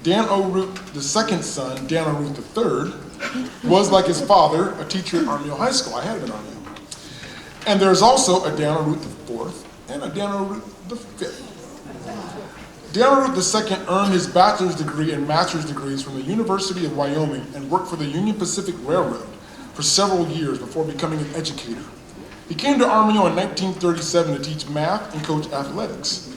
Dan O. Root II's son, Dan O. Root III, was, like his father, a teacher at Armijo High School. I had him at Armijo. And there's also a Dan O. Root IV and a Dan O. Root V. Dan O. Root II earned his bachelor's degree and master's degrees from the University of Wyoming and worked for the Union Pacific Railroad for several years before becoming an educator. He came to Armijo in 1937 to teach math and coach athletics.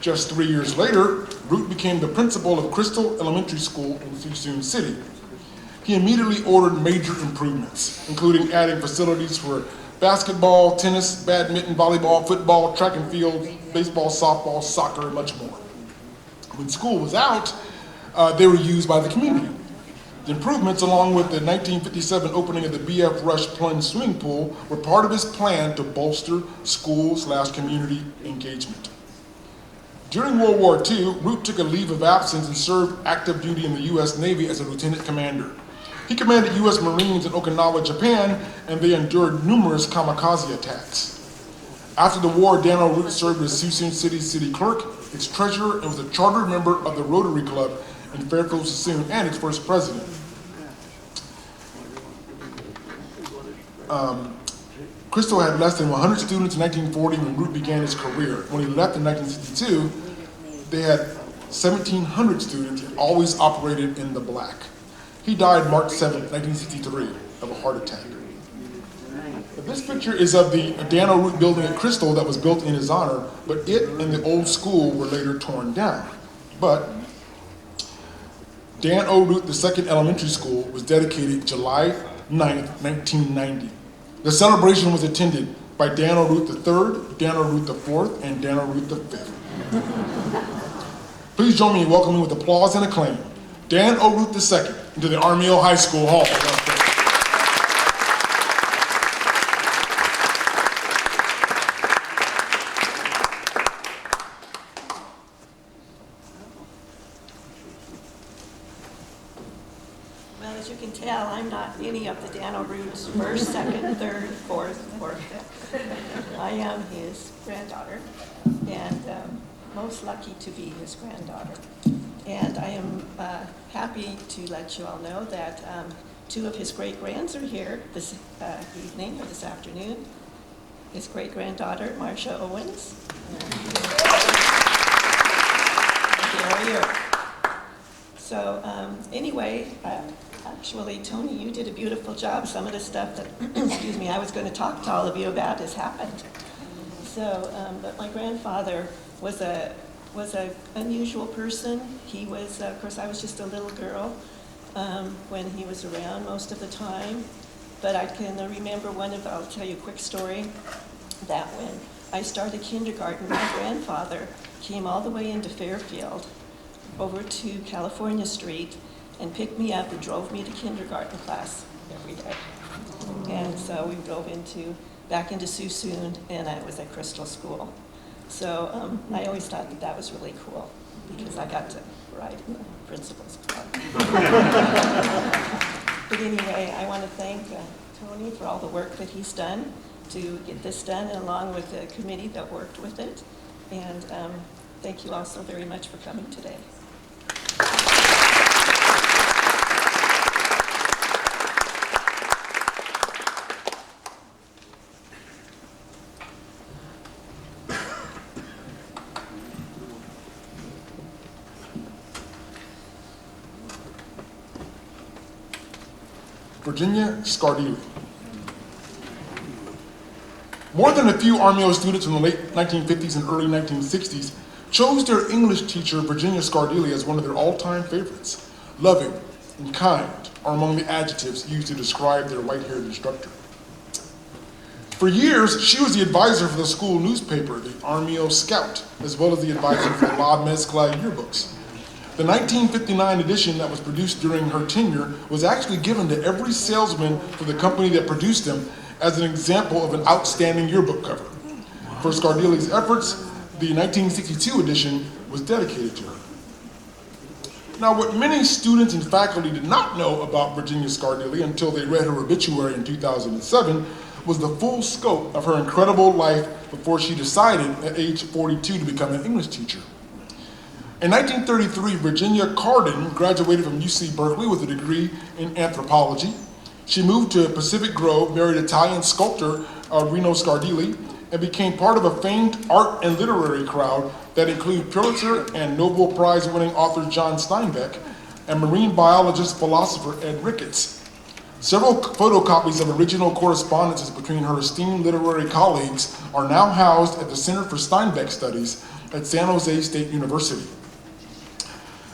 Just 3 years later, Root became the principal of Crystal Elementary School in Suisun City. He immediately ordered major improvements, including adding facilities for basketball, tennis, badminton, volleyball, football, track and field, baseball, softball, soccer, and much more. When school was out, they were used by the community. The improvements, along with the 1957 opening of the B.F. Rush plunge swimming pool, were part of his plan to bolster school/community engagement. During World War II, Root took a leave of absence and served active duty in the U.S. Navy as a lieutenant commander. He commanded U.S. Marines in Okinawa, Japan, and they endured numerous kamikaze attacks. After the war, Dan O. Root served as Suisun City's city clerk, its treasurer, and was a chartered member of the Rotary Club in Fairfield, Suisun, and its first president. Crystal had less than 100 students in 1940 when Root began his career. When he left in 1962, they had 1,700 students and always operated in the black. He died March 7, 1963, of a heart attack. This picture is of the Dan O. Root building at Crystal that was built in his honor, but it and the old school were later torn down. But Dan O. Root II Elementary School was dedicated July 9, 1990. The celebration was attended by Dan O. Root III, Dan O. Root IV, and Dan O. Root V. Please join me in welcoming with applause and acclaim Dan O. Root II into the Armijo High School Hall. Well, as you can tell, I'm not any of the Dan O. Root's first, second, third, fourth, or fifth. I am his granddaughter, and most lucky to be his granddaughter. And I am happy to let you all know that two of his great-grands are here this evening, or this afternoon. His great-granddaughter, Marcia Owens. So anyway, actually, Tony, you did a beautiful job. Some of the stuff that, excuse me, I was going to talk to all of you about has happened. So, but my grandfather was an unusual person. He was, of course, I was just a little girl when he was around most of the time. But I can remember I'll tell you a quick story, that when I started kindergarten, my grandfather came all the way into Fairfield, over to California Street, and picked me up and drove me to kindergarten class every day. And so we drove back into Suisun, and I was at Crystal School. So I always thought that was really cool, because I got to ride in the principal's car. But anyway, I want to thank Tony for all the work that he's done to get this done, and along with the committee that worked with it. And thank you all so very much for coming today. Virginia Scardigli. More than a few Armijo students in the late 1950s and early 1960s chose their English teacher, Virginia Scardigli, as one of their all-time favorites. Loving and kind are among the adjectives used to describe their white-haired instructor. For years, she was the advisor for the school newspaper, the Armijo Scout, as well as the advisor for the La Mezcla yearbooks. The 1959 edition that was produced during her tenure was actually given to every salesman for the company that produced them as an example of an outstanding yearbook cover. For Scardigli's efforts, the 1962 edition was dedicated to her. Now, what many students and faculty did not know about Virginia Scardigli until they read her obituary in 2007 was the full scope of her incredible life before she decided at age 42 to become an English teacher. In 1933, Virginia Carden graduated from UC Berkeley with a degree in anthropology. She moved to Pacific Grove, married Italian sculptor Reno Scardigli, and became part of a famed art and literary crowd that included Pulitzer and Nobel Prize-winning author John Steinbeck and marine biologist philosopher Ed Ricketts. Several photocopies of original correspondences between her esteemed literary colleagues are now housed at the Center for Steinbeck Studies at San Jose State University.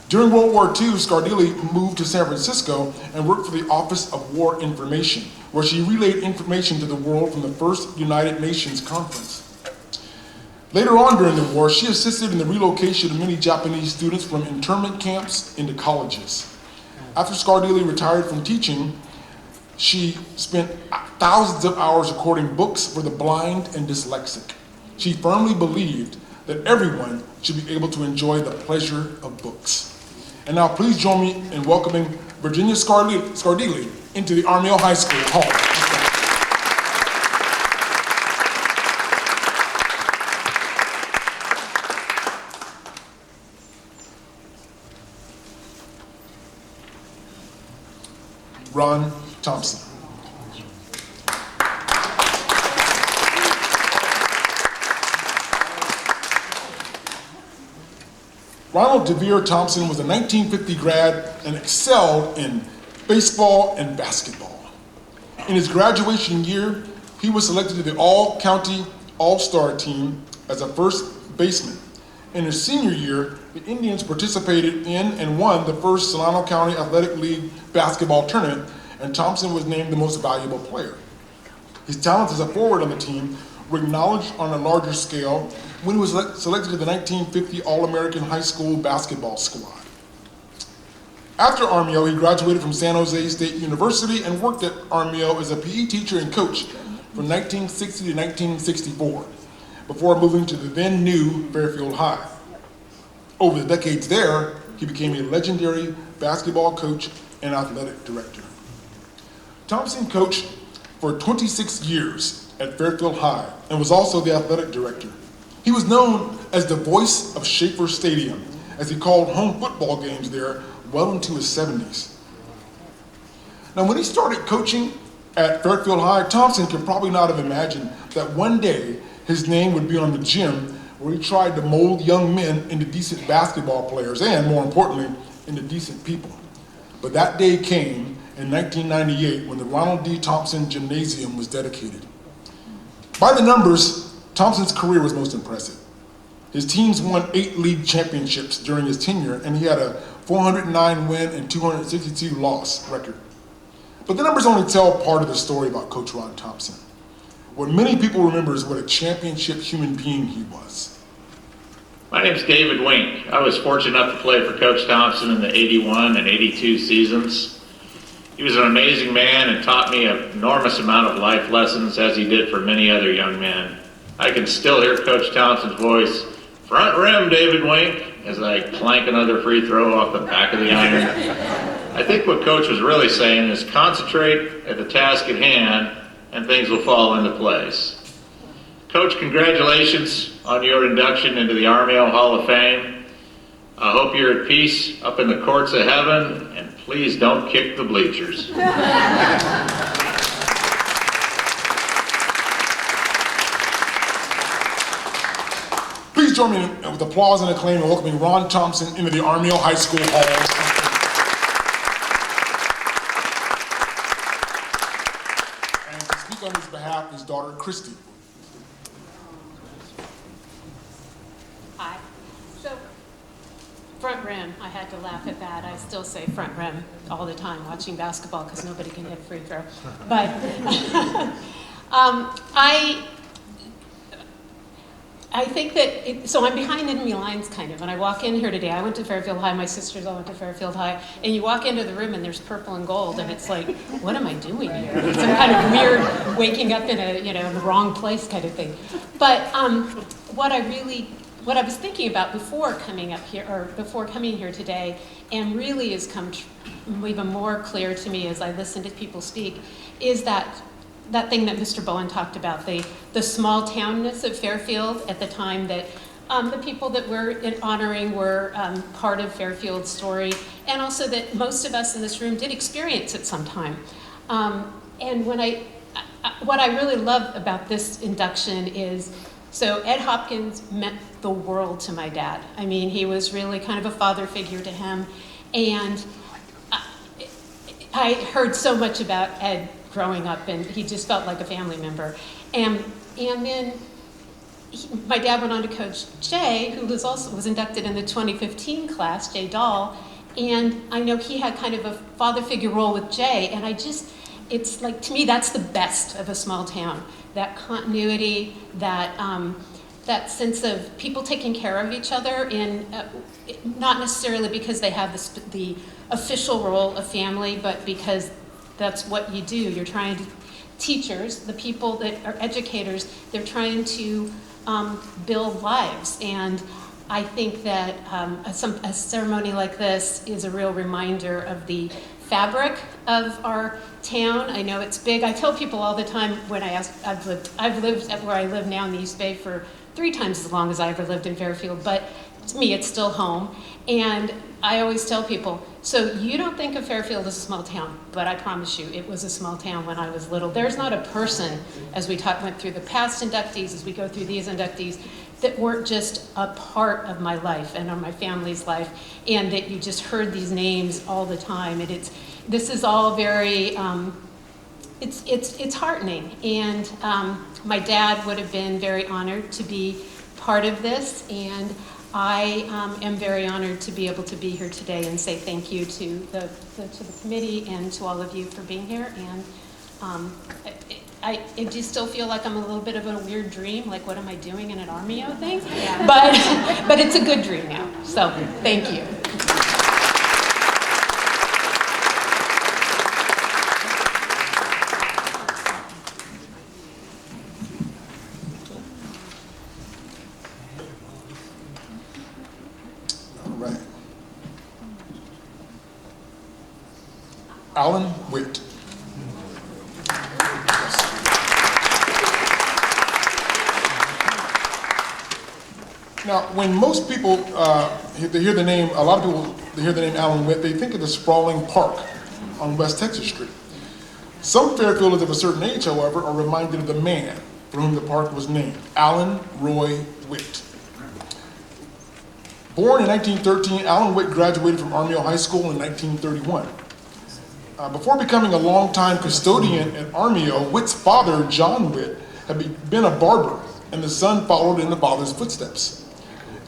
During World War II, Scardigli moved to San Francisco and worked for the Office of War Information, where she relayed information to the world from the first United Nations conference. Later on during the war, she assisted in the relocation of many Japanese students from internment camps into colleges. After Scardigli retired from teaching, she spent thousands of hours recording books for the blind and dyslexic. She firmly believed that everyone should be able to enjoy the pleasure of books. And now please join me in welcoming Virginia Scardigli into the Armijo High School Hall. Ron Thompson. Ronald DeVere Thompson was a 1950 grad and excelled in baseball and basketball. In his graduation year, he was selected to the All-County All-Star team as a first baseman. In his senior year, the Indians participated in and won the first Solano County Athletic League basketball tournament, and Thompson was named the most valuable player. His talents as a forward on the team were acknowledged on a larger scale when he was selected to the 1950 All-American High School basketball squad. After Armijo, he graduated from San Jose State University and worked at Armijo as a PE teacher and coach from 1960 to 1964, before moving to the then new Fairfield High. Over the decades there, he became a legendary basketball coach and athletic director. Thompson coached for 26 years at Fairfield High and was also the athletic director. He was known as the voice of Schaefer Stadium, as he called home football games there well into his 70s. Now, when he started coaching at Fairfield High, Thompson could probably not have imagined that one day his name would be on the gym where he tried to mold young men into decent basketball players and, more importantly, into decent people. But that day came in 1998 when the Ronald D. Thompson Gymnasium was dedicated. By the numbers, Thompson's career was most impressive. His teams won 8 league championships during his tenure, and he had a 409 win and 262 loss record. But the numbers only tell part of the story about Coach Ron Thompson. What many people remember is what a championship human being he was. My name's David Wink. I was fortunate enough to play for Coach Thompson in the 81 and 82 seasons. He was an amazing man and taught me an enormous amount of life lessons, as he did for many other young men. I can still hear Coach Thompson's voice, "Front rim, David Wink," as I clank another free throw off the back of the iron. I think what Coach was really saying is concentrate at the task at hand and things will fall into place. Coach, congratulations on your induction into the Armijo Hall of Fame. I hope you're at peace up in the courts of heaven, and please don't kick the bleachers. Please join me with applause and acclaim in welcoming Ron Thompson into the Armijo High School Hall. And to speak on his behalf, his daughter, Christy. Hi. So, front rim, I had to laugh at that. I still say front rim all the time watching basketball because nobody can hit a free throw. But I think that, so I'm behind enemy lines kind of. When I walk in here today, I went to Fairfield High, my sisters all went to Fairfield High, and you walk into the room and there's purple and gold, and it's like, what am I doing here? It's some kind of weird waking up in in the wrong place kind of thing. But what I was thinking about before coming up here, or before coming here today, and really has come even more clear to me as I listen to people speak, is that thing that Mr. Bowen talked about, the small townness of Fairfield at the time that the people that we're honoring were part of Fairfield's story, and also that most of us in this room did experience it sometime. And what I really love about this induction is, so Ed Hopkins meant the world to my dad. I mean, he was really kind of a father figure to him, and I heard so much about Ed growing up, and he just felt like a family member. And then my dad went on to coach Jay, who was inducted in the 2015 class, Jay Dahl, and I know he had kind of a father figure role with Jay, and it's like, to me, that's the best of a small town. That continuity, that sense of people taking care of each other, not necessarily because they have the official role of family, but because that's what you do. You're trying to, teachers, the people that are educators, they're trying to build lives. And I think that a ceremony like this is a real reminder of the fabric of our town. I know it's big. I tell people all the time when I ask, I've lived at where I live now in the East Bay for 3 times as long as I ever lived in Fairfield, but to me it's still home. And I always tell people, so you don't think of Fairfield as a small town, but I promise you it was a small town when I was little. There's not a person, as we went through the past inductees, as we go through these inductees, that weren't just a part of my life and of my family's life, and that you just heard these names all the time. And this is all very, it's heartening. And my dad would have been very honored to be part of this, and I am very honored to be able to be here today and say thank you to the committee and to all of you for being here. And I do still feel like I'm a little bit of a weird dream, like what am I doing in an Armijo thing? Yeah. But it's a good dream now, so thank you. All right. Allan Witt. Now, when most people hear the name, a lot of people they hear the name Allan Witt, they think of the sprawling park on West Texas Street. Some Fairfielders of a certain age, however, are reminded of the man for whom the park was named, Allan Roy Witt. Born in 1913, Allan Witt graduated from Armijo High School in 1931. Before becoming a longtime custodian at Armijo, Witt's father, John Witt, had been a barber, and the son followed in the father's footsteps.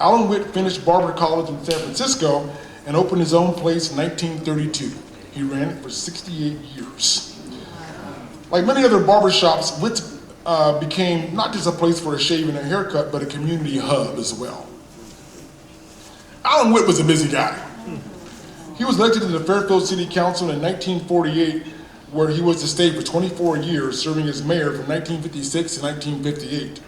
Allan Witt finished barber college in San Francisco and opened his own place in 1932. He ran it for 68 years. Like many other barbershops, Witt's became not just a place for a shave and a haircut, but a community hub as well. Allan Witt was a busy guy. He was elected to the Fairfield City Council in 1948, where he was to stay for 24 years, serving as mayor from 1956 to 1958.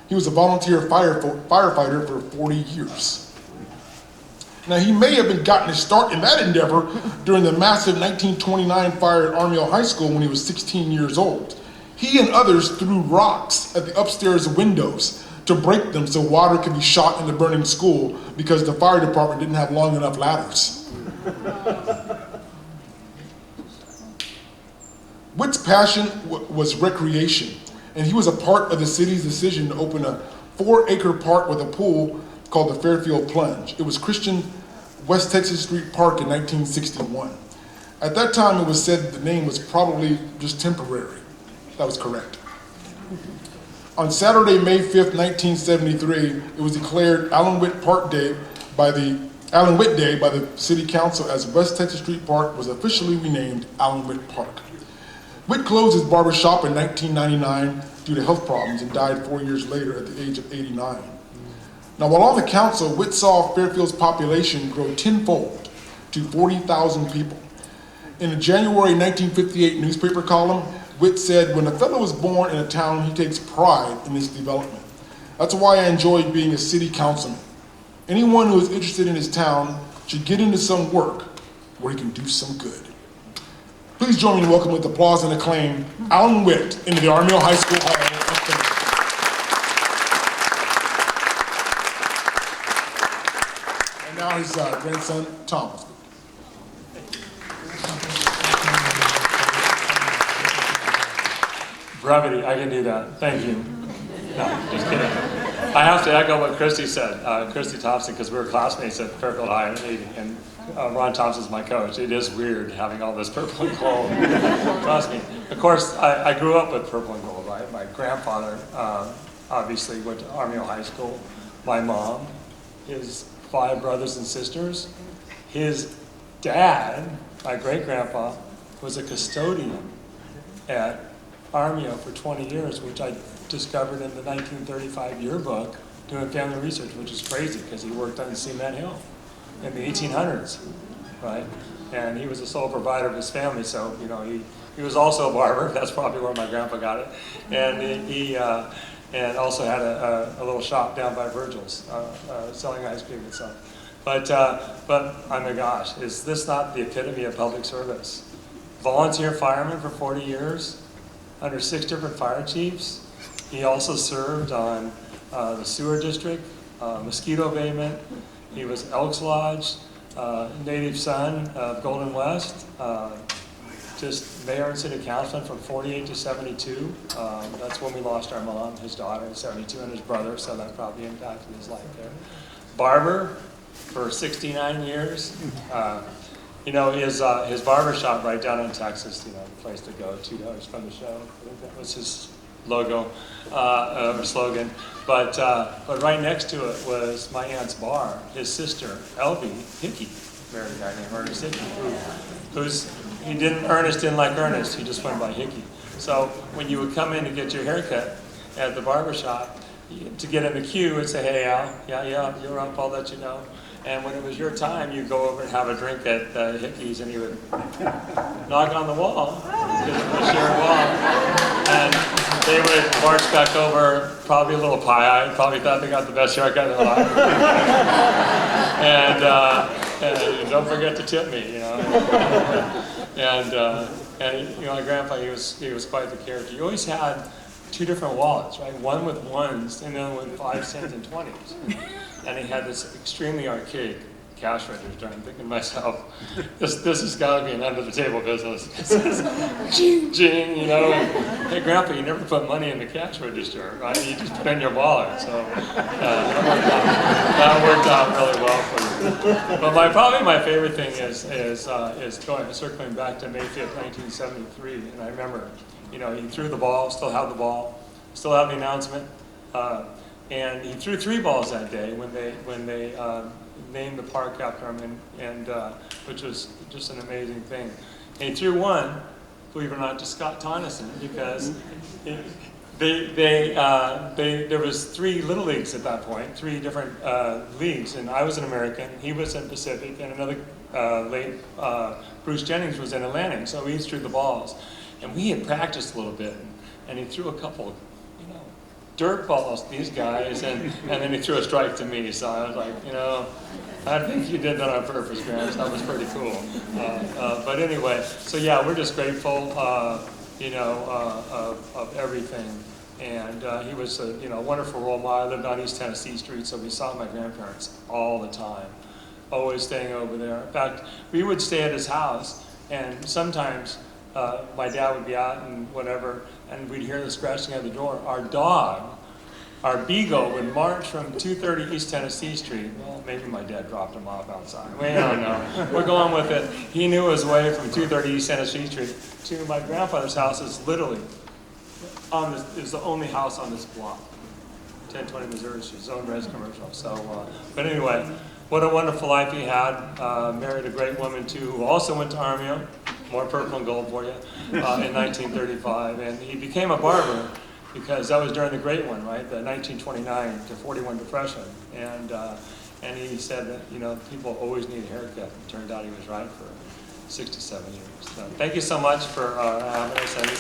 He was a volunteer firefighter for 40 years. Now, he may have gotten his start in that endeavor during the massive 1929 fire at Armijo High School when he was 16 years old. He and others threw rocks at the upstairs windows to break them so water could be shot in the burning school because the fire department didn't have long enough ladders. Witt's passion was recreation, and he was a part of the city's decision to open a 4-acre park with a pool called the Fairfield Plunge. It was christened West Texas Street Park in 1961. At that time, it was said the name was probably just temporary. That was correct. On Saturday, May 5th, 1973, it was declared Allan Witt Day by the City Council as West Texas Street Park was officially renamed Allan Witt Park. Witt closed his barbershop in 1999 due to health problems and died 4 years later at the age of 89. Now, while on the council, Witt saw Fairfield's population grow tenfold to 40,000 people. In a January 1958 newspaper column, Witt said, "When a fellow is born in a town, he takes pride in its development. That's why I enjoy being a city councilman. Anyone who is interested in his town should get into some work where he can do some good." Please join me in welcoming with applause and acclaim Allan Witt into the Armijo High School Hall of Fame. now his grandson, Thompson. Brevity, I can do that. Thank you. No, just kidding. I have to echo what Christy said, Christy Thompson, because we were classmates at Fairfield High in '80, and Ron Thompson's my coach. It is weird having all this purple and gold. Trust me. Of course, I grew up with purple and gold, right? My grandfather obviously went to Armijo High School. My mom, his 5 brothers and sisters. His dad, my great-grandpa, was a custodian at Armijo for 20 years, which I discovered in the 1935 yearbook doing family research, which is crazy because he worked on Cement Hill in the 1800s, right? And he was the sole provider of his family, so he was also a barber. That's probably where my grandpa got it, and he and also had a little shop down by Virgil's, selling ice cream and stuff. But oh my gosh, is this not the epitome of public service? Volunteer fireman for 40 years. Under 6 different fire chiefs. He also served on the sewer district, mosquito abatement. He was Elks Lodge, native son of Golden West, just mayor and city councilman from 48 to 72. That's when we lost our mom, his daughter in 72, and his brother, so that probably impacted his life there. Barber for 69 years. His barber shop right down in Texas, the place to go, $2 from the show. I think that was his logo or slogan. But right next to it was my aunt's bar. His sister, Elvie Hickey, married a guy named Ernest Hickey, Ernest didn't like Ernest, he just went by Hickey. So when you would come in to get your haircut at the barber shop, to get in the queue, it'd say, "Hey Al, yeah, you're up, I'll let you know." And when it was your time, you'd go over and have a drink at Hickey's, and he would knock on the wall, because it was a shared wall, and they would march back over, probably a little pie-eyed, probably thought they got the best haircut in their life. And don't forget to tip me, And my grandpa, he was quite the character. He always had 2 different wallets, right? One with ones, and then with 5 cents and 20s. And he had this extremely archaic cash register. I'm thinking to myself, this has got to be an under-the-table business. It says, ching, ching, Hey, Grandpa, you never put money in the cash register, right? You just put in your wallet. So that worked out really well for you. But probably my favorite thing is circling back to May 5th, 1973. And I remember, he threw the ball, still had the ball, still had the announcement. And he threw 3 balls that day when they named the park after him, and which was just an amazing thing. And he threw one, believe it or not, to Scott Tonneson, because there was 3 little leagues at that point, 3 different leagues, and I was an American, he was in Pacific, and another late Bruce Jennings was in Atlantic, so we each threw the balls, and we had practiced a little bit, and he threw a couple dirt balls, these guys, and then he threw a strike to me, so I was like, I think you did that on purpose, Grant. That was pretty cool. But anyway, so yeah, we're just grateful, of everything. And he was a wonderful role model. I lived on East Tennessee Street, so we saw my grandparents all the time, always staying over there. In fact, we would stay at his house, and sometimes my dad would be out and whatever, and we'd hear the scratching at the door. Our dog, our beagle, would march from 230 East Tennessee Street. Well, maybe my dad dropped him off outside. We don't know. We're going with it. He knew his way from 230 East Tennessee Street to my grandfather's house. Is literally is the only house on this block. 1020 Missouri Street, zone res commercial. So, but anyway, what a wonderful life he had. Married a great woman too, who also went to Armijo. More purple and gold for you, in 1935. And he became a barber because that was during the great one, right? The 1929 to 41 depression. And he said that, people always need a haircut. It turned out he was right for 67 years. So thank you so much for having us. Thank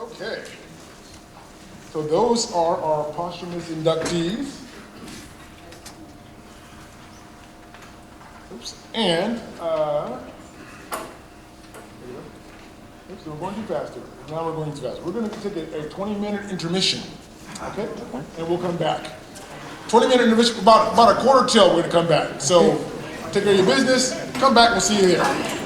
you. Okay. So those are our posthumous inductees. Oops. And So we're going too fast here. Now we're going too fast. We're going to take a 20-minute intermission, okay? And we'll come back. 20-minute intermission, about a quarter till we're going to come back. So take care of your business, come back, we'll see you there.